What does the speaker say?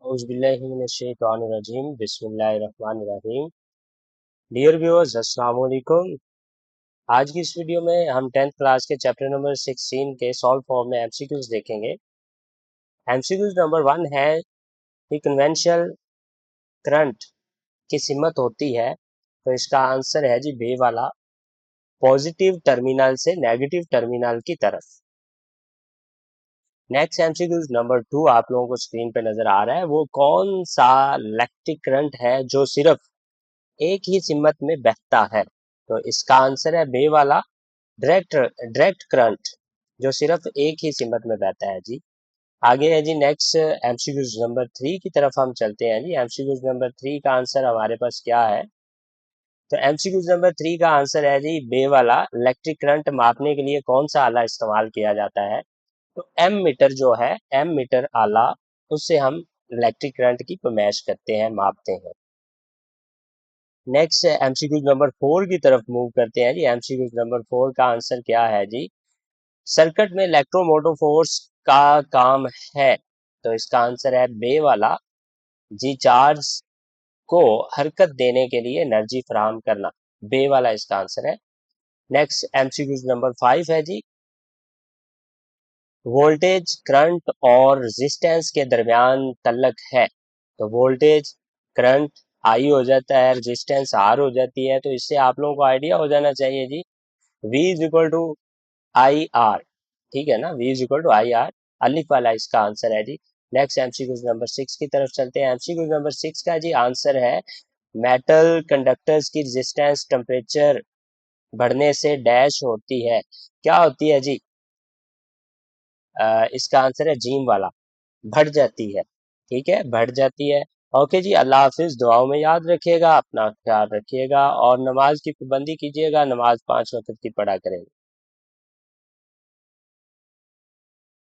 औज़ुबिल्लाहिमिनश्शैतानिर्रजीम बिस्मिल्लाहिर्रहमानिर्रहीम। Dear viewers, अस्सलाम वालेकुम। आज की इस वीडियो में हम 10th क्लास के चैप्टर नंबर 16 के सॉल्व फॉर्म में एमसीक्यूज देखेंगे। एमसीक्यूज नंबर 1 है कि कन्वेंशनल करंट की सिमत होती है, तो इसका आंसर है जी बे वाला, पॉजिटिव टर्मिनल से नेगेटिव टर्मिनल की तरफ। नेक्स्ट एमसीक्यूज नंबर 2 आप लोगों को स्क्रीन पे नजर आ रहा है, वो कौन सा इलेक्ट्रिक करंट है जो सिर्फ एक ही सिमत में बहता है। तो इसका आंसर है बे वाला, डायरेक्ट करंट जो सिर्फ एक ही सिमत में बहता है जी। आगे है जी नेक्स्ट एमसीक्यूज नंबर 3 की तरफ हम चलते हैं जी। एमसीक्यूज नंबर 3 का आंसर हमारे पास क्या है? तो एमसीक्यूज नंबर 3 का आंसर है जी बे वाला, इलेक्ट्रिक करंट मापने के लिए कौन सा आला इस्तेमाल किया जाता है? तो एम मीटर जो है, एम मीटर आला, उससे हम इलेक्ट्रिक करंट की पैमाइश करते हैं, मापते हैं। नेक्स्ट एमसीक्यूज नंबर 4 की तरफ मूव करते हैं जी। एमसीक्यूज नंबर 4 का आंसर क्या है जी? सर्किट में इलेक्ट्रोमोटिव फोर्स का काम है, तो इसका आंसर है बे वाला जी, चार्ज को हरकत देने के लिए एनर्जी फराहम करना, बे वाला इसका आंसर है। नेक्स्ट एमसीक्यूज नंबर 5 है जी, वोल्टेज करंट और रेजिस्टेंस के दरमियान तल्लक है। तो वोल्टेज करंट आई हो जाता है, रेजिस्टेंस आर हो जाती है, तो इससे आप लोगों को आइडिया हो जाना चाहिए जी, V is equal to I R, ठीक है ना, V is equal to I R, अलिफ वाला इसका आंसर है जी। नेक्स्ट एमसीक्यूज नंबर 6 की तरफ चलते हैं। एमसीक्यूज नंबर 6 का जी आंसर है मेटल कंडक्टर्स की रेजिस्टेंस टेम्परेचर बढ़ने से डैश होती है, क्या होती है जी? इसका आंसर है जीम वाला, बढ़ जाती है, ठीक है, बढ़ जाती है। ओके जी, अल्लाह हाफिज, दुआओं में याद रखिएगा, अपना ख्याल रखिएगा और नमाज की पाबंदी कीजिएगा, नमाज 5 वक्त की पढ़ा करें।